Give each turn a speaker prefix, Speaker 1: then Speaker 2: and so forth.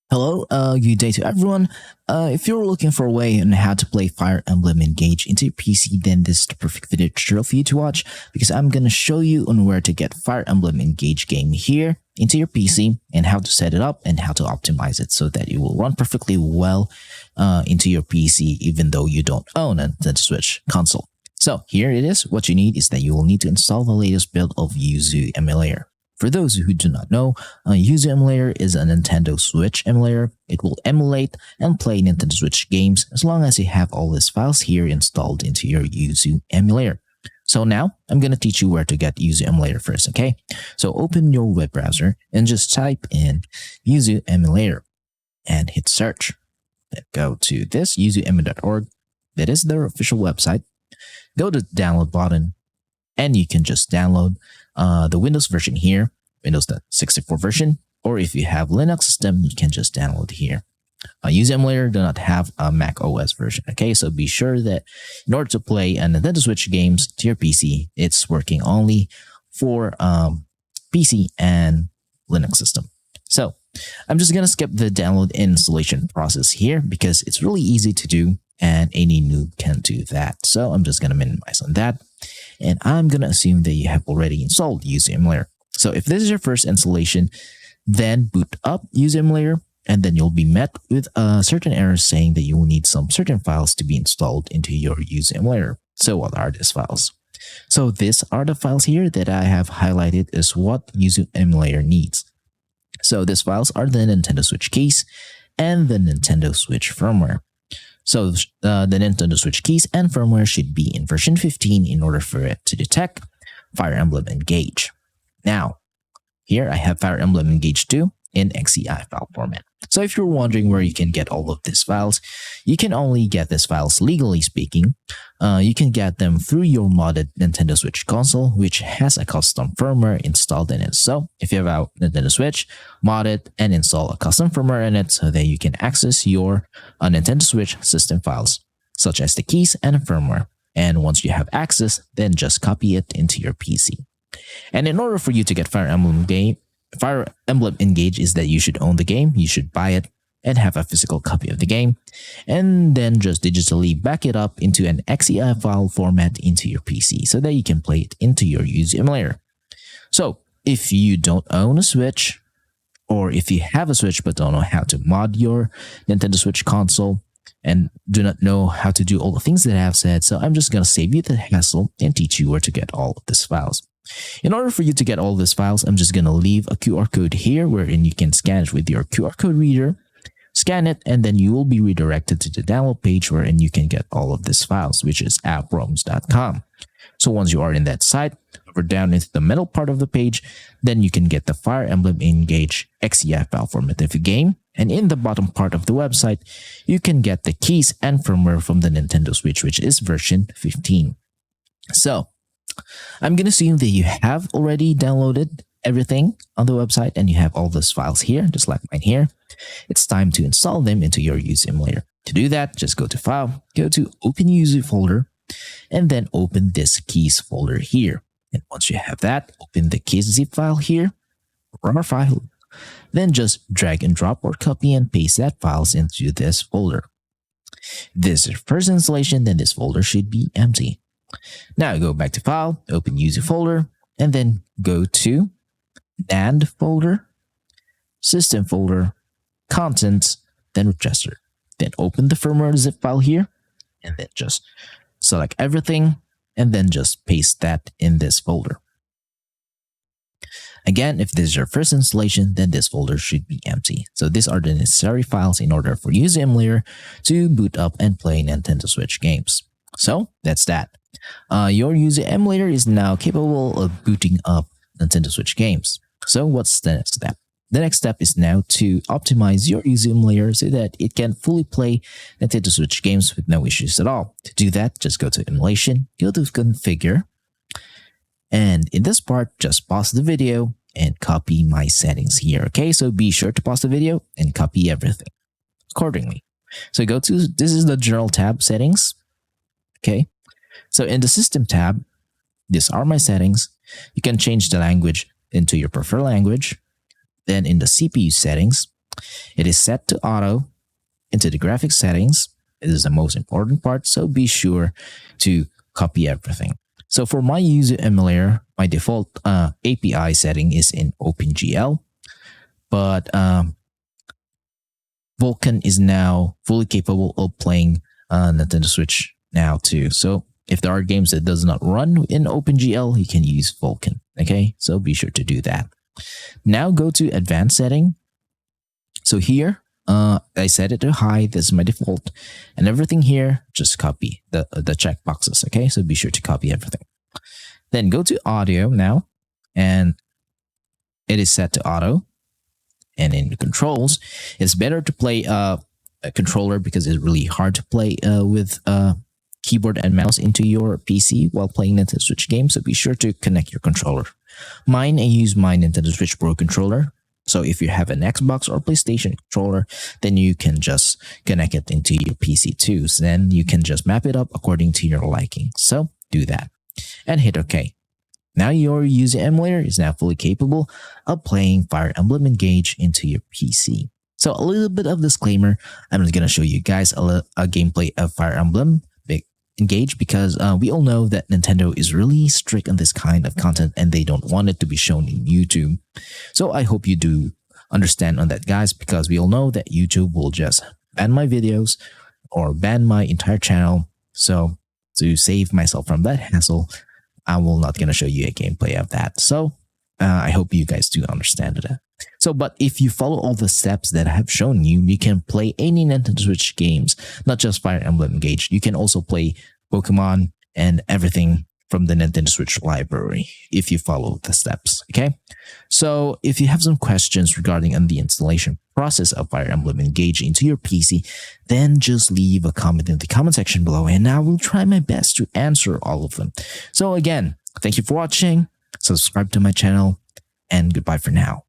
Speaker 1: Hello, good day to everyone. If you're looking for a way on how to play Fire Emblem Engage into your PC, then this is the perfect video tutorial for you to watch because I'm going to show you on where to get Fire Emblem Engage game here into your PC and how to set it up and how to optimize it so that it will run perfectly well into your PC even though you don't own a Nintendo Switch console. So here it is. What you need is that you will need to install the latest build of Yuzu emulator. For those who do not know, Yuzu emulator is a Nintendo Switch emulator. It will emulate and play Nintendo Switch games as long as you have all these files here installed into your Yuzu emulator. So now, I'm going to teach you where to get Yuzu emulator first, okay? So open your web browser and just type in Yuzu emulator and hit search. Then go to this, yuzuemu.org. That is their official website. Go to the download button and you can just download the Windows version here, Windows 64 version, or if you have Linux system, you can just download here. Yuzu emulator do not have a Mac OS version, okay? So be sure that in order to play a Nintendo Switch games to your PC, it's working only for PC and Linux system. So I'm just gonna skip the download installation process here because it's really easy to do and any noob can do that. So I'm just gonna minimize on that. And I'm going to assume that you have already installed Yuzu emulator. So if this is your first installation, then boot up Yuzu emulator, and then you'll be met with certain errors saying that you will need some certain files to be installed into your Yuzu emulator. So what are these files? So these are the files here that I have highlighted as what Yuzu emulator needs. So these files are the Nintendo Switch keys and the Nintendo Switch firmware. So the Nintendo Switch keys and firmware should be in version 15 in order for it to detect Fire Emblem Engage. Now, here I have Fire Emblem Engage 2 in XCI file format. So if you're wondering where you can get all of these files, you can only get these files legally speaking. You can get them through your modded Nintendo Switch console, which has a custom firmware installed in it. So if you have a Nintendo Switch, mod it and install a custom firmware in it so that you can access your Nintendo Switch system files, such as the keys and firmware. And once you have access, then just copy it into your PC. And in order for you to get Fire Emblem Engage is that you should own the game, you should buy it, and have a physical copy of the game, and then just digitally back it up into an XCI file format into your PC so that you can play it into your Yuzu emulator. So if you don't own a Switch, or if you have a Switch but don't know how to mod your Nintendo Switch console, and do not know how to do all the things that I have said, so I'm just going to save you the hassle and teach you where to get all of these files. In order for you to get all these files, I'm just going to leave a QR code here wherein you can scan it with your QR code reader, scan it, and then you will be redirected to the download page wherein you can get all of these files, which is approms.com. So once you are in that site, over down into the middle part of the page, then you can get the Fire Emblem Engage XCI file format of the game. And in the bottom part of the website, you can get the keys and firmware from the Nintendo Switch, which is version 15. So I'm going to assume that you have already downloaded everything on the website and you have all those files here, just like mine here. It's time to install them into your Yuzu emulator. To do that, just go to File, go to Open Yuzu folder, and then open this keys folder here. And once you have that, open the keys zip file here, RAR file. Then just drag and drop or copy and paste that files into this folder. If this is your first installation, then this folder should be empty. Now go back to File, open Yuzu folder, and then go to NAND folder, System folder, Contents, then Register. Then open the firmware zip file here, and then just select everything, and then just paste that in this folder. Again, if this is your first installation, then this folder should be empty. So these are the necessary files in order for Yuzu emulator to boot up and play Nintendo Switch games. So that's that. Your Yuzu emulator is now capable of booting up Nintendo Switch games. So what's the next step? The next step is now to optimize your Yuzu emulator so that it can fully play Nintendo Switch games with no issues at all. To do that, just go to Emulation, go to Configure, and in this part, just pause the video and copy my settings here. Okay, so be sure to pause the video and copy everything accordingly. So go to, this is the General tab, Settings. Okay, so in the System tab, these are my settings. You can change the language into your preferred language. Then in the CPU settings, It is set to auto into the graphics settings. It is the most important part, so be sure to copy everything. So for my Yuzu emulator, my default API setting is in OpenGL, but Vulkan is now fully capable of playing Nintendo Switch now too. So if there are games that does not run in OpenGL, you can use Vulkan. Okay, so be sure to do that. Now go to advanced setting. So here, I set it to high. This is my default, and everything here just copy the check boxes. Okay, so be sure to copy everything. Then go to audio now, and it is set to auto. And in the controls, it's better to play a controller because it's really hard to play with keyboard and mouse into your PC while playing Nintendo Switch games. So be sure to connect your controller. I use my Nintendo Switch Pro controller. So if you have an Xbox or PlayStation controller, then you can just connect it into your PC too. So then you can just map it up according to your liking. So do that and hit OK. Now your Yuzu emulator is now fully capable of playing Fire Emblem Engage into your PC. So a little bit of disclaimer, I'm just going to show you guys a gameplay of Fire Emblem Engage because we all know that Nintendo is really strict on this kind of content and they don't want it to be shown in YouTube. So I hope you do understand on that, guys, because we all know that YouTube will just ban my videos or ban my entire channel. So to save myself from that hassle, I will not going to show you a gameplay of that. So I hope you guys do understand that. So, but if you follow all the steps that I have shown you, you can play any Nintendo Switch games, not just Fire Emblem Engage. You can also play Pokemon and everything from the Nintendo Switch library if you follow the steps. Okay. So if you have some questions regarding the installation process of Fire Emblem Engage into your PC, then just leave a comment in the comment section below and I will try my best to answer all of them. So again, thank you for watching, subscribe to my channel, and goodbye for now.